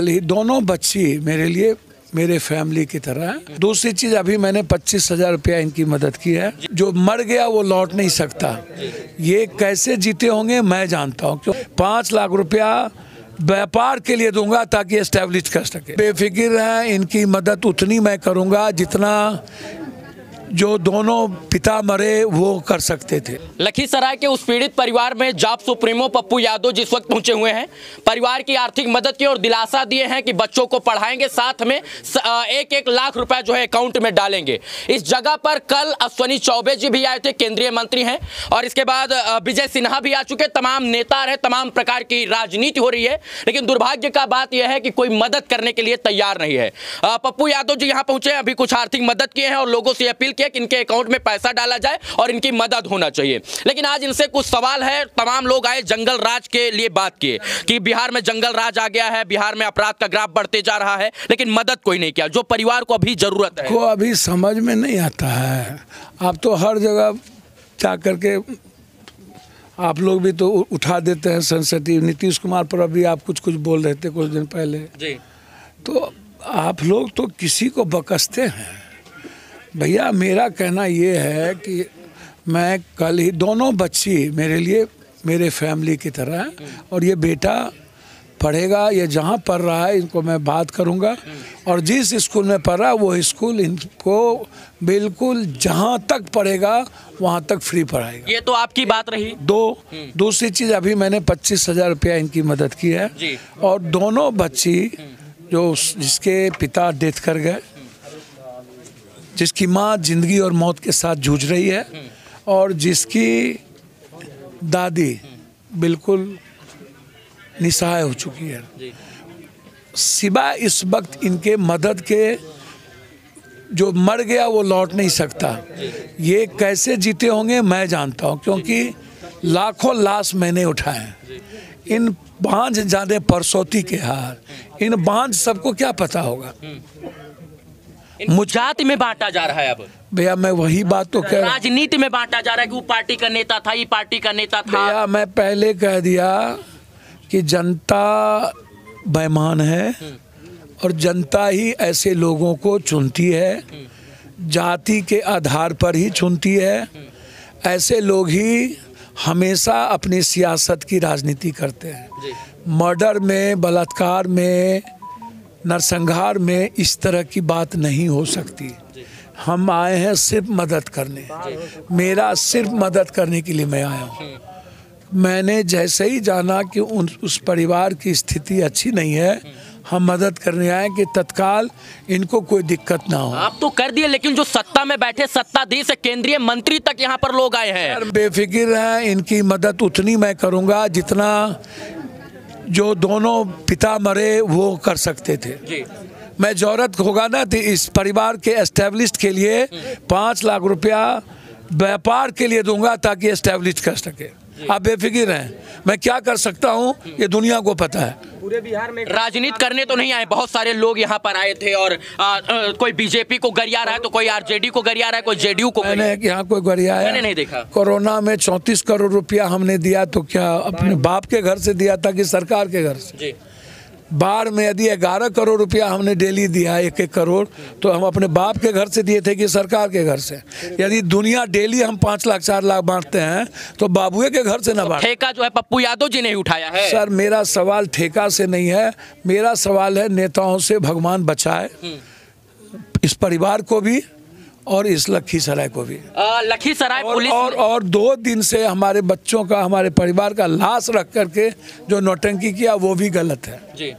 दोनों बच्ची मेरे लिए मेरे फैमिली की तरह है। दूसरी चीज, अभी मैंने 25,000 रुपया इनकी मदद की है। जो मर गया वो लौट नहीं सकता। ये कैसे जीते होंगे मैं जानता हूँ। क्यों 5 लाख रुपया व्यापार के लिए दूंगा ताकि एस्टेब्लिश कर सके। बेफिक्र है, इनकी मदद उतनी मैं करूंगा जितना जो दोनों पिता मरे वो कर सकते थे। लखीसराय के उस पीड़ित परिवार में जाप सुप्रीमो पप्पू यादव जिस वक्त पहुंचे हुए हैं, परिवार की आर्थिक मदद की और दिलासा दिए हैं कि बच्चों को पढ़ाएंगे, साथ में 1-1 लाख रुपए जो है अकाउंट में डालेंगे। इस जगह पर कल अश्विनी चौबे जी भी आए थे, केंद्रीय मंत्री हैं, और इसके बाद विजय सिन्हा भी आ चुके। तमाम नेता रहे, तमाम प्रकार की राजनीति हो रही है, लेकिन दुर्भाग्य का बात यह है कि कोई मदद करने के लिए तैयार नहीं है। पप्पू यादव जी यहाँ पहुंचे, अभी कुछ आर्थिक मदद किए हैं और लोगों से अपील कि इनके अकाउंट में पैसा डाला जाए और इनकी मदद होना चाहिए। लेकिन आज इनसे कुछ सवाल है। तमाम लोग आए, जंगल राज के लिए बात किए कि बिहार में जंगल राज आ गया है, बिहार में अपराध का ग्राफ बढ़ते जा रहा है, लेकिन मदद कोई नहीं किया जो परिवार को अभी जरूरत है। को अभी समझ में नहीं आता है। आप तो हर जगह जा करके आप लोग भी तो उठा देते हैं सेंसिटिव। नीतीश कुमार पर अभी आप कुछ बोल रहे थे कुछ दिन पहले जी। तो आप लोग तो किसी को बकसते हैं। भैया मेरा कहना ये है कि मैं कल ही दोनों बच्ची मेरे लिए मेरे फैमिली की तरह है। और ये बेटा पढ़ेगा, ये जहाँ पढ़ रहा है इनको मैं बात करूँगा, और जिस स्कूल में पढ़ रहा है वो स्कूल इनको बिल्कुल जहाँ तक पढ़ेगा वहाँ तक फ्री पढ़ाएगा। ये तो आपकी बात रही। दूसरी चीज़, अभी मैंने 25,000 रुपया इनकी मदद की है जी। और दोनों बच्ची जो जिसके पिता डेथ कर गए, जिसकी माँ जिंदगी और मौत के साथ जूझ रही है, और जिसकी दादी बिल्कुल निसहाय हो चुकी है, सिवाय इस वक्त इनके मदद के जो मर गया वो लौट नहीं सकता। ये कैसे जीते होंगे मैं जानता हूँ, क्योंकि लाखों लाश मैंने उठाए। इन बांझ जाने परसौती के हार, इन बांझ सबको क्या पता होगा। जाति में बांटा जा रहा है। अब भैया मैं वही बात तो कह रहा हूं, राजनीति में बांटा जा रहा है कि वो पार्टी का नेता था, ये पार्टी का नेता था। भैया मैं पहले कह दिया कि जनता बेईमान है और जनता ही ऐसे लोगों को चुनती है, जाति के आधार पर ही चुनती है। ऐसे लोग ही हमेशा अपनी सियासत की राजनीति करते हैं। मर्डर में, बलात्कार में, नरसंहार में इस तरह की बात नहीं हो सकती। हम आए हैं सिर्फ मदद करने। मेरा सिर्फ मदद करने के लिए मैं आया हूँ। मैंने जैसे ही जाना कि उस परिवार की स्थिति अच्छी नहीं है, हम मदद करने आए कि तत्काल इनको कोई दिक्कत ना हो। आप तो कर दिए, लेकिन जो सत्ता में बैठे सत्ताधीश केंद्रीय मंत्री तक यहाँ पर लोग आए हैं। बेफिक्र है, इनकी मदद उतनी मैं करूँगा जितना जो दोनों पिता मरे वो कर सकते थे जी। मैं जरूरत होगा ना तो इस परिवार के एस्टेब्लिश के लिए 5 लाख रुपया व्यापार के लिए दूंगा ताकि एस्टेब्लिश कर सके। आप बेफिक्र हैं, मैं क्या कर सकता हूं ये दुनिया को पता है। पूरे बिहार में राजनीति करने तो नहीं आए, बहुत सारे लोग यहाँ पर आए थे और कोई बीजेपी को गरिया रहा है, तो कोई आरजेडी को गरिया रहा है, कोई जेडीयू को। मैंने यहाँ कोई गरिया है मैंने नहीं देखा। कोरोना में 34 करोड़ रुपया हमने दिया तो क्या अपने बाप के घर से दिया था कि सरकार के घर से? जी। बाढ़ में यदि 11 करोड़ रुपया हमने डेली दिया, 1-1 करोड़, तो हम अपने बाप के घर से दिए थे कि सरकार के घर से? यदि दुनिया डेली हम 5 लाख 4 लाख बांटते हैं तो बाबुए के घर से ना बांटे। ठेका जो है पप्पू यादव जी ने उठाया है। सर मेरा सवाल ठेका से नहीं है, मेरा सवाल है नेताओं से भगवान बचाए इस परिवार को भी और इस लखीसराय को भी। लखीसराय पुलिस और 2 दिन से हमारे बच्चों का, हमारे परिवार का लाश रख करके जो नौटंकी किया वो भी गलत है जी,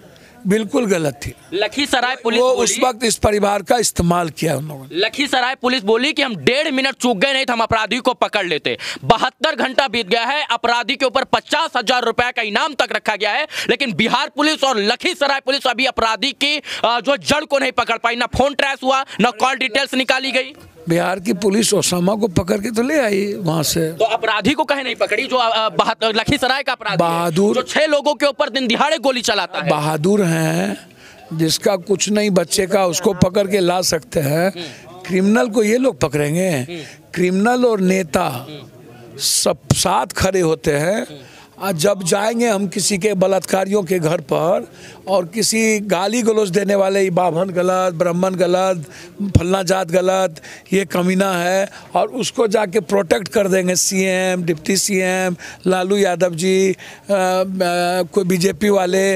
बिल्कुल गलत थी। लखीसराय पुलिस वो उस वक्त इस परिवार का इस्तेमाल किया उन लोगों ने। लखीसराय पुलिस बोली कि हम 1.5 मिनट चूक गए, नहीं तो हम अपराधी को पकड़ लेते। 72 घंटा बीत गया है, अपराधी के ऊपर 50,000 रुपए का इनाम तक रखा गया है, लेकिन बिहार पुलिस और लखीसराय पुलिस अभी अपराधी की जो जड़ को नहीं पकड़ पाई। ना फोन ट्रेस हुआ, ना कॉल डिटेल्स निकाली गई। बिहार की पुलिस ओसामा को पकड़ के तो ले आई वहां से, तो अपराधी को कहे नहीं पकड़ी जो लखीसराय का अपराधी बहादुर, जो 6 लोगों के ऊपर दिन दिहाड़े गोली चलाता है। बहादुर हैं, जिसका कुछ नहीं बच्चे का उसको पकड़ के ला सकते हैं। क्रिमिनल को ये लोग पकड़ेंगे? क्रिमिनल और नेता सब साथ खड़े होते हैं। जब जाएंगे हम किसी के बलात्कारियों के घर पर और किसी गाली गलौज देने वाले बाभन गलत, ब्राह्मण गलत, फलना जात गलत, ये कमीना है, और उसको जाके प्रोटेक्ट कर देंगे CM, deputy CM, Lalu Yadav ji, कोई बीजेपी वाले,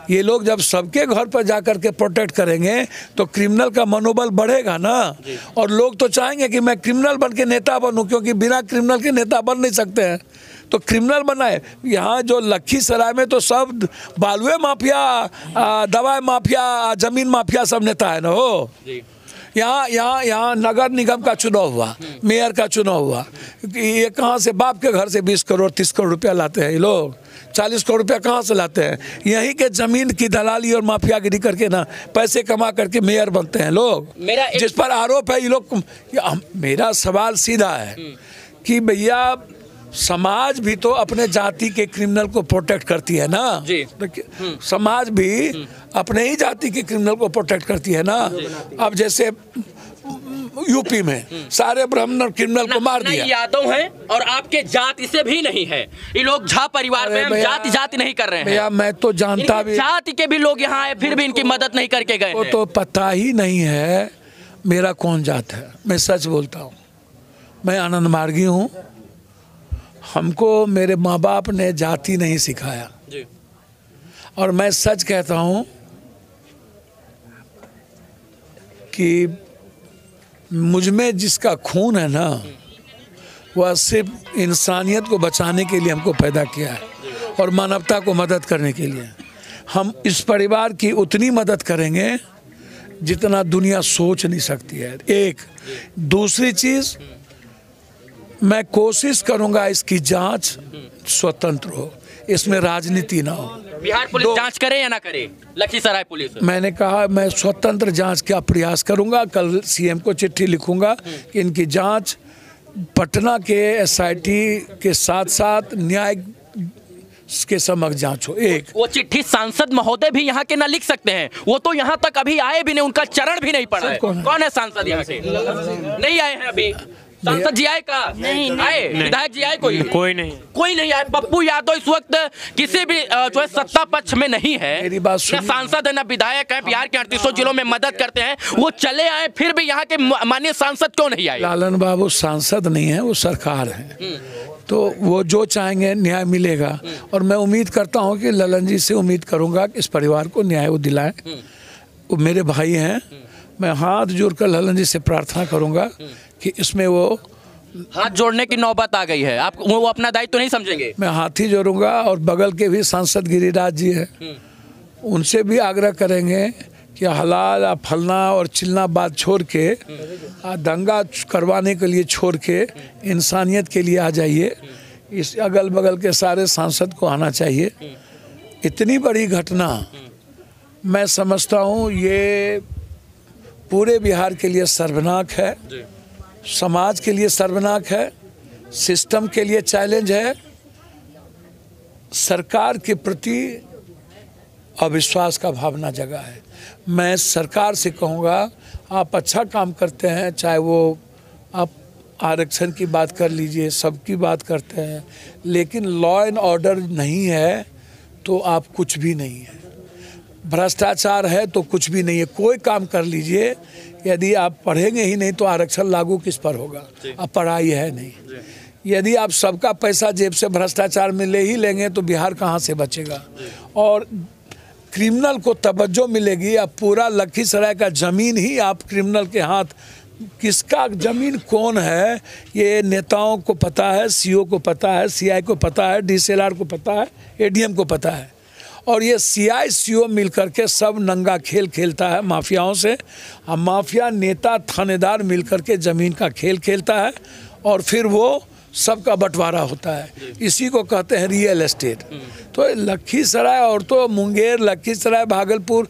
ये लोग जब सबके घर पर जा कर के प्रोटेक्ट करेंगे तो क्रिमिनल का मनोबल बढ़ेगा ना। और लोग तो चाहेंगे कि मैं क्रिमिनल बन के नेता बनूं, क्योंकि बिना क्रिमिनल के नेता बन नहीं सकते हैं, तो क्रिमिनल बनाए। यहाँ जो लखीसराय में तो सब बालुए माफिया, दवाई माफिया, जमीन माफिया सब नेता है ना हो। यहाँ नगर निगम का चुनाव हुआ, मेयर का चुनाव हुआ, ये कहाँ से बाप के घर से 20 करोड़ 30 करोड़ रुपया लाते हैं ये लोग, 40 करोड़ रुपया कहाँ से लाते हैं? यहीं के जमीन की दलाली और माफियागिरी करके ना पैसे कमा करके मेयर बनते हैं लोग, जिस पर आरोप है ये लोग। मेरा सवाल सीधा है कि भैया समाज भी तो अपने जाति के क्रिमिनल को प्रोटेक्ट करती है ना जी। समाज भी अपने ही जाति के क्रिमिनल को प्रोटेक्ट करती है ना। अब जैसे यूपी में सारे ब्राह्मण क्रिमिनल को मार दिया। यादव हैं और आपके जाति से भी नहीं है ये लोग, झा परिवार में हम जाति नहीं कर रहे हैं भैया। मैं तो जानता भी जाति के भी लोग यहाँ आए फिर भी इनकी मदद नहीं करके गए। तो पता ही नहीं है मेरा कौन जात है। मैं सच बोलता हूँ, मैं आनंद मार्गी हूँ। हमको मेरे माँ बाप ने जाति नहीं सिखाया जी। और मैं सच कहता हूँ कि मुझ में जिसका खून है ना, वह सिर्फ इंसानियत को बचाने के लिए हमको पैदा किया है और मानवता को मदद करने के लिए। हम इस परिवार की उतनी मदद करेंगे जितना दुनिया सोच नहीं सकती है। एक दूसरी चीज़, मैं कोशिश करूंगा इसकी जांच स्वतंत्र हो, इसमें राजनीति ना हो। बिहार पुलिस जांच करे या ना करे? लखीसराय पुलिस, मैंने कहा मैं स्वतंत्र जांच का प्रयास करूंगा। कल सीएम को चिट्ठी लिखूंगा कि इनकी जांच पटना के एसआईटी के साथ साथ न्याय के समक्ष जांच हो। एक वो चिट्ठी सांसद महोदय भी यहाँ के ना लिख सकते हैं, वो तो यहाँ तक अभी आए भी नहीं, उनका चरण भी नहीं पड़ा है। कौन है सांसद यहाँ के? नहीं आए हैं अभी। सांसद जी आए का? नहीं आए। विधायक जी आए? कोई नहीं आए। पप्पू यादव इस वक्त किसी भी जो है सत्ता पक्ष में नहीं है। मेरी बात सुनिए, सांसद है ना विधायक है, बिहार के 38 जिलों में मदद करते हैं, वो चले आए फिर भी यहाँ के माननीय सांसद क्यों नहीं आए? लालन बाबू सांसद नहीं है, वो सरकार है, तो वो जो चाहेंगे न्याय मिलेगा। और मैं उम्मीद करता हूँ कि ललन जी से उम्मीद करूँगा कि इस परिवार को न्याय वो दिलाएं। वो मेरे भाई हैं, मैं हाथ जोड़कर ललन जी से प्रार्थना करूँगा कि इसमें वो हाथ जोड़ने की नौबत आ गई है। आप वो अपना दायित्व तो नहीं समझेंगे? मैं हाथ ही जोड़ूंगा। और बगल के भी सांसद गिरिराज जी हैं, उनसे भी आग्रह करेंगे कि हलाल फलना और चिलना बात छोड़ के, दंगा करवाने के लिए छोड़ के इंसानियत के लिए आ जाइए। इस अगल बगल के सारे सांसद को आना चाहिए। इतनी बड़ी घटना मैं समझता हूँ ये पूरे बिहार के लिए सर्वनाक है, समाज के लिए सर्वनाक है, सिस्टम के लिए चैलेंज है, सरकार के प्रति अविश्वास का भावना जगा है। मैं सरकार से कहूँगा, आप अच्छा काम करते हैं, चाहे वो आप आरक्षण की बात कर लीजिए, सबकी बात करते हैं, लेकिन लॉ एंड ऑर्डर नहीं है तो आप कुछ भी नहीं है। भ्रष्टाचार है तो कुछ भी नहीं है। कोई काम कर लीजिए, यदि आप पढ़ेंगे ही नहीं तो आरक्षण लागू किस पर होगा? अब पढ़ाई है नहीं। यदि आप सबका पैसा जेब से भ्रष्टाचार में ले ही लेंगे तो बिहार कहाँ से बचेगा? और क्रिमिनल को तवज्जो मिलेगी। अब पूरा लखीसराय का ज़मीन ही आप क्रिमिनल के हाथ, किसका ज़मीन कौन है ये नेताओं को पता है, सीओ को पता है, सीआई को पता है, डीसीएलआर को पता है, एडीएम को पता है। और ये सीआई सीओ मिल करके सब नंगा खेल खेलता है माफियाओं से। अब माफिया नेता थानेदार मिल करके ज़मीन का खेल खेलता है और फिर वो सबका बंटवारा होता है। इसी को कहते हैं रियल एस्टेट। तो लखीसराय और तो मुंगेर, लखीसराय, भागलपुर,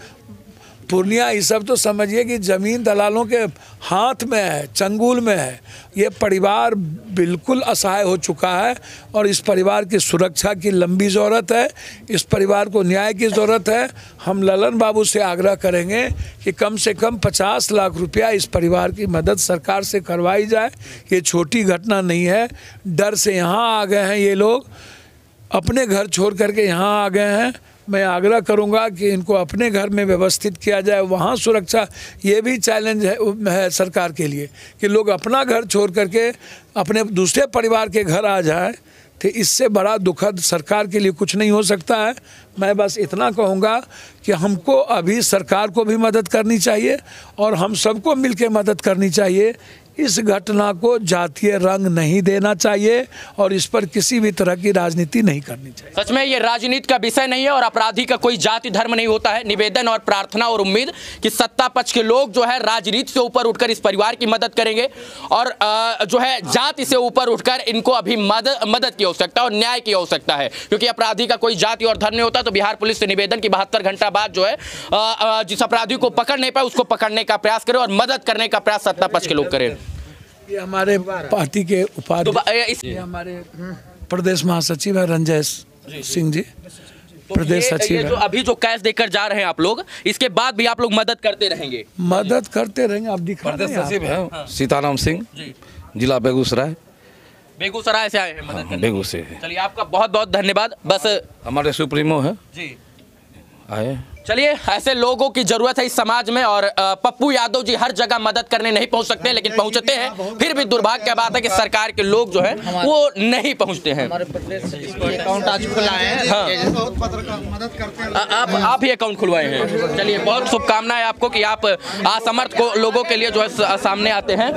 पूर्णिया, ये सब तो समझिए कि ज़मीन दलालों के हाथ में है, चंगुल में है। ये परिवार बिल्कुल असहाय हो चुका है और इस परिवार की सुरक्षा की लंबी ज़रूरत है। इस परिवार को न्याय की ज़रूरत है। हम ललन बाबू से आग्रह करेंगे कि कम से कम 50 लाख रुपया इस परिवार की मदद सरकार से करवाई जाए। ये छोटी घटना नहीं है। डर से यहाँ आ गए हैं ये लोग, अपने घर छोड़ करके यहाँ आ गए हैं। मैं आग्रह करूंगा कि इनको अपने घर में व्यवस्थित किया जाए, वहाँ सुरक्षा। ये भी चैलेंज है सरकार के लिए कि लोग अपना घर छोड़ करके अपने दूसरे परिवार के घर आ जाए, तो इससे बड़ा दुखद सरकार के लिए कुछ नहीं हो सकता है। मैं बस इतना कहूँगा कि हमको अभी सरकार को भी मदद करनी चाहिए और हम सबको मिलकर मदद करनी चाहिए। इस घटना को जातीय रंग नहीं देना चाहिए और इस पर किसी भी तरह की राजनीति नहीं करनी चाहिए। सच में ये राजनीति का विषय नहीं है और अपराधी का कोई जाति धर्म नहीं होता है। निवेदन और प्रार्थना और उम्मीद कि सत्ता पक्ष के लोग जो है राजनीति से ऊपर उठकर इस परिवार की मदद करेंगे और जो है जाति से ऊपर उठकर इनको अभी मदद की आवश्यकता और न्याय की आवश्यकता है, क्योंकि अपराधी का कोई जाति और धर्म नहीं होता। तो बिहार पुलिस से निवेदन की 72 घंटा बाद जो है जिस अपराधी को पकड़ नहीं पाए उसको पकड़ने का प्रयास करें और मदद करने का प्रयास सत्ता पक्ष के लोग करें। ये हमारे पार्टी के उपाध्यक्ष, हमारे प्रदेश महासचिव है रंजय सिंह जी, प्रदेश सचिव है। जो अभी जो कैश देकर जा रहे हैं आप लोग, इसके बाद भी आप लोग मदद करते रहेंगे? मदद करते रहेंगे। आप दिखा प्रदेश सचिव है सीताराम सिंह, जिला बेगूसराय। बेगूसराय से आए हैं मदद करने? बेगूसराय। चलिए आपका बहुत बहुत धन्यवाद। बस हमारे सुप्रीमो है जी, आए। चलिए ऐसे लोगों की जरूरत है इस समाज में और पप्पू यादव जी हर जगह मदद करने नहीं पहुंच सकते, लेकिन पहुंचते हैं। फिर भी दुर्भाग्य की बात है कि सरकार के लोग जो है वो नहीं पहुंचते हैं। अकाउंट आज खुलाए हैं, मदद करते हैं। आप ही अकाउंट खुलवाए हैं। चलिए बहुत शुभकामनाएं आपको कि आप असमर्थ को लोगों के लिए जो है सामने आते हैं।